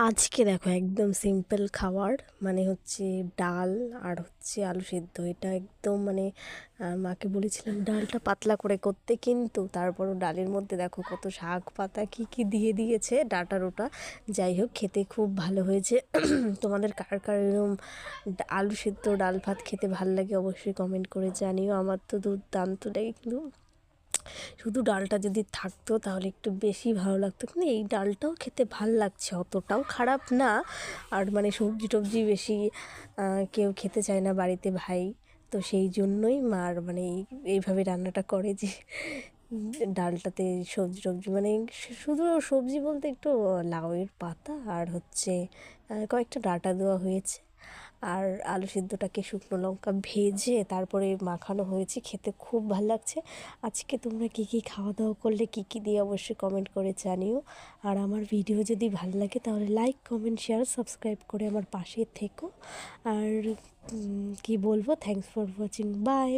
আজকে দেখো একদম সিম্পল খাবার মানে হচ্ছে ডাল আর হচ্ছে আলু সেদ্ধ। এটা একদম মানে মাকে বলেছিলাম ডালটা পাতলা করে করতে, কিন্তু তারপরও ডালের মধ্যে দেখো কত শাক পাতা কী কী দিয়ে দিয়েছে, ডাঁটা রোটা। যাই হোক, খেতে খুব ভালো হয়েছে। তোমাদের কার কার এরকম আলু সেদ্ধ ডাল ভাত খেতে ভালো লাগে অবশ্যই কমেন্ট করে জানিও। আমার তো দুর্দান্ত লাগে, কিন্তু শুধু ডালটা যদি থাকতো তাহলে একটু বেশি ভালো লাগতো, কিন্তু এই ডালটাও খেতে ভাল লাগছে, অতটাও খারাপ না। আর মানে সবজি টবজি বেশি কেউ খেতে চায় না বাড়িতে, ভাই। তো সেই জন্যই মার মানে এইভাবে রান্নাটা করে যে ডালটাতে সবজি টবজি মানে শুধু সবজি বলতে একটু লাউয়ের পাতা আর হচ্ছে কয়েকটা ডাঁটা দেওয়া হয়েছে। আর আলু সিদ্ধটাকে শুকনো লঙ্কা ভেজে তারপরে মাখানো হয়েছে, খেতে খুব ভালো লাগছে। আজকে তোমরা কী কী খাওয়া দাওয়া করলে, কী কী দিয়ে অবশ্যই কমেন্ট করে জানিও। আর আমার ভিডিও যদি ভালো লাগে তাহলে লাইক কমেন্ট শেয়ার সাবস্ক্রাইব করে আমার পাশে থেকো। আর কি বলবো, থ্যাংকস ফর ওয়াচিং, বাই।